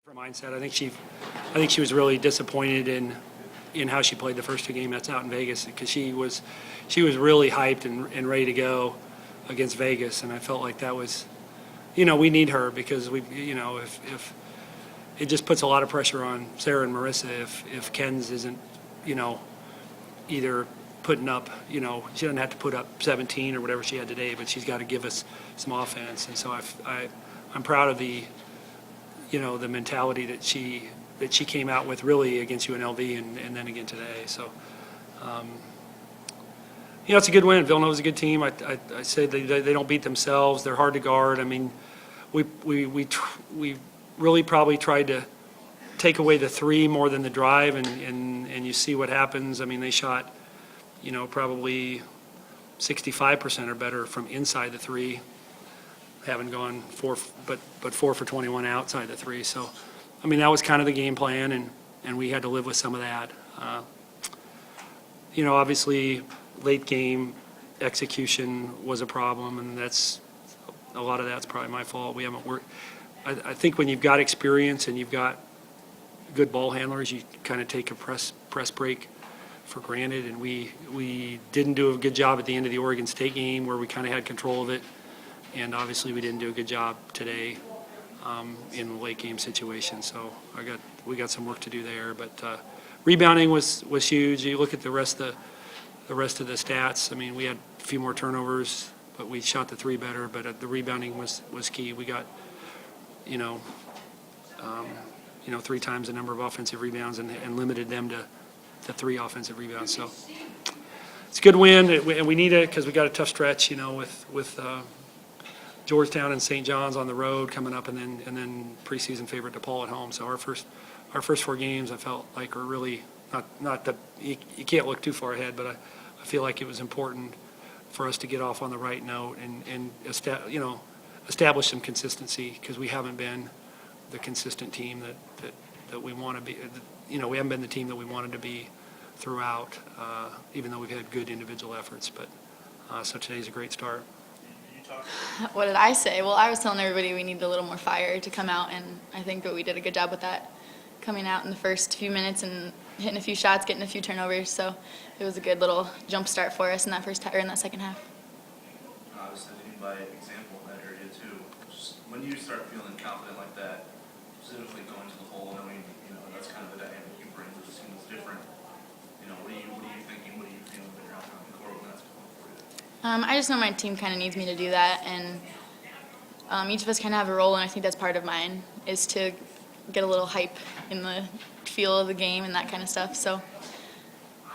Her mindset. I think she was really disappointed in how she played the first two games. That's out in Vegas because she was really hyped and ready to go against Vegas, and I felt like that was, we need her because if it just puts a lot of pressure on Sarah and Marissa if Ken's isn't, either putting up, she doesn't have to put up 17 or whatever she had today, but she's got to give us some offense, and so I'm proud of the mentality that she came out with really against UNLV and then again today. So, it's a good win. Villanova's a good team. I say they don't beat themselves. They're hard to guard. I mean, we really probably tried to take away the three more than the drive, and you see what happens. I mean, they shot, probably 65% or better from inside the three. Haven't gone four for 21 outside the three. So, I mean, that was kind of the game plan, and we had to live with some of that. Obviously, late game execution was a problem, and a lot of that's probably my fault. We haven't worked. I think when you've got experience and you've got good ball handlers, you kind of take a press break for granted, and we didn't do a good job at the end of the Oregon State game where we kind of had control of it. And obviously, we didn't do a good job today in the late game situation. So we got some work to do there. But rebounding was huge. You look at the rest of the stats. I mean, we had a few more turnovers, but we shot the three better. But the rebounding was key. We got three times the number of offensive rebounds and limited them to 3 offensive rebounds. So it's a good win, and we need it because we got a tough stretch. With Georgetown and St. John's on the road coming up, and then preseason favorite DePaul at home. So our first 4 games, I felt like were really not that you can't look too far ahead, but I feel like it was important for us to get off on the right note and establish some consistency because we haven't been the consistent team that we want to be. We haven't been the team that we wanted to be throughout, even though we've had good individual efforts. But so today's a great start. What did I say? Well, I was telling everybody we needed a little more fire to come out, and I think that we did a good job with that, coming out in the first few minutes and hitting a few shots, getting a few turnovers. So it was a good little jump start for us in that second half. Obviously, leading by example in that area too. Just when you start feeling confident like that, specifically going to the hole, knowing that's kind of the dynamic you bring to the team is different. What are you thinking? What are you feeling when you're out on the court when that's going for you? I just know my team kind of needs me to do that, and each of us kind of have a role, and I think that's part of mine, is to get a little hype in the feel of the game and that kind of stuff. So,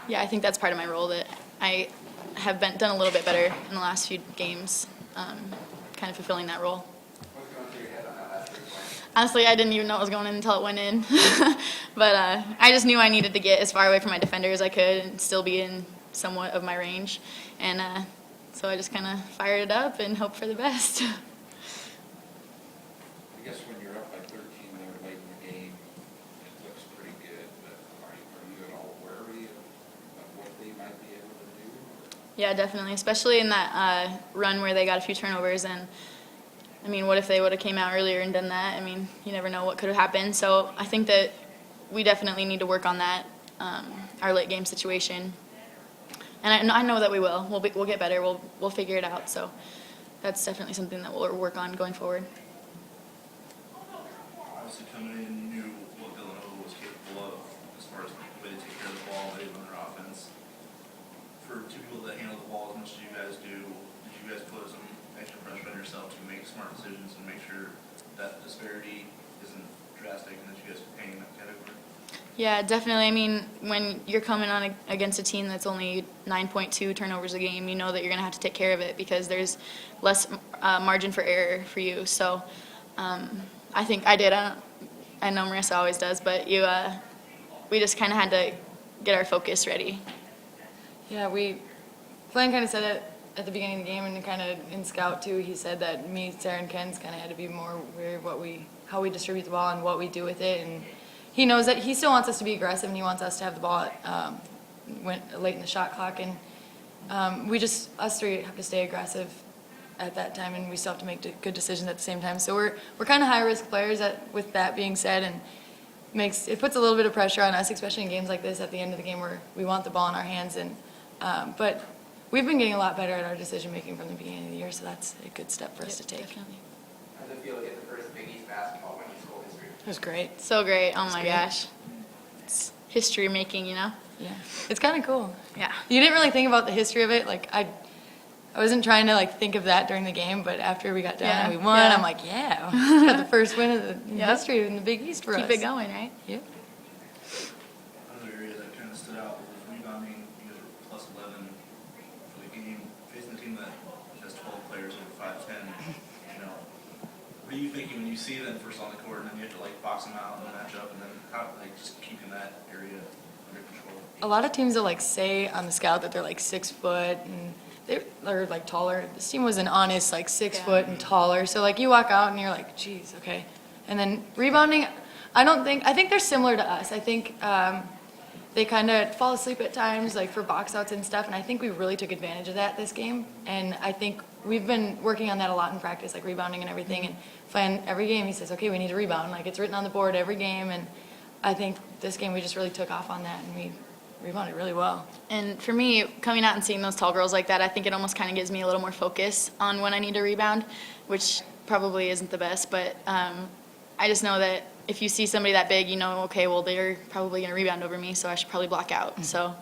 yeah, I think that's part of my role that I have done a little bit better in the last few games, kind of fulfilling that role. Honestly, I didn't even know it was going in until it went in. But I just knew I needed to get as far away from my defender as I could and still be in somewhat of my range. And so I just kind of fired it up and hoped for the best. I guess when you're up by 13 there late in the game, it looks pretty good. But are you at all wary of what they might be able to do? Yeah, definitely, especially in that run where they got a few turnovers. And I mean, what if they would have came out earlier and done that? I mean, you never know what could have happened. So I think that we definitely need to work on that, our late game situation. And I know that we will. We'll get better. We'll figure it out. So that's definitely something that we'll work on going forward. Obviously, coming in, you knew what Villanova was capable of as far as the way to take care of the ball, the way to run their offense. For 2 people that handle the ball as much as you guys do, did you guys put some extra pressure on yourself to make smart decisions and make sure that disparity isn't drastic and that you guys are paying in that category? Yeah, definitely. I mean, when you're coming on against a team that's only 9.2 turnovers a game, you know that you're going to have to take care of it because there's less margin for error for you. So I think I did. I know Marissa always does, but we just kind of had to get our focus ready. Yeah, Glenn kind of said it at the beginning of the game, and kind of in scout too. He said that me, Sarah, and Ken's kind of had to be more aware of how we distribute the ball and what we do with it. And he knows that he still wants us to be aggressive, and he wants us to have the ball late in the shot clock. And us three have to stay aggressive at that time, and we still have to make good decisions at the same time. So we're kind of high-risk players with that being said, and it puts a little bit of pressure on us, especially in games like this at the end of the game where we want the ball in our hands. But we've been getting a lot better at our decision-making from the beginning of the year, so that's a good step for us to take. Definitely. How does it feel to get the first Big East basketball win in school history? It was great. So great. Oh my great. gosh. It's history making, you know? Yeah, it's kind of cool. Yeah. You didn't really think about the history of it. Like I wasn't trying to like think of that during the game, but after we got done and we won, Yeah. I'm like, yeah, we got the first win of the Yep. history in the Big East for us. Keep it going, right? Yep. Another area that kind of stood out was rebounding. You guys were plus 11 for the game, facing a team that has 12 players over 5'10". You know, what are you thinking when you see them first on the court, and then you have to like box them out and match up, and then how like just keeping that area under control? A lot of teams will like say on the scout that they're like 6 foot and they're like taller. This team was an honest like 6 Yeah. foot and taller. So like you walk out and you're like, geez, okay. And then rebounding, I think they're similar to us. I think they kind of fall asleep at times, like for box outs and stuff. And I think we really took advantage of that this game. And I think we've been working on that a lot in practice, like rebounding and everything. And Flan, every game he says, okay, we need to rebound. Like it's written on the board every game. And I think this game we just really took off on that and we rebounded really well. And for me, coming out and seeing those tall girls like that, I think it almost kind of gives me a little more focus on when I need to rebound, which probably isn't the best. But I just know that if you see somebody that big, you know, okay, well, they're probably going to rebound over me, so I should probably block out. So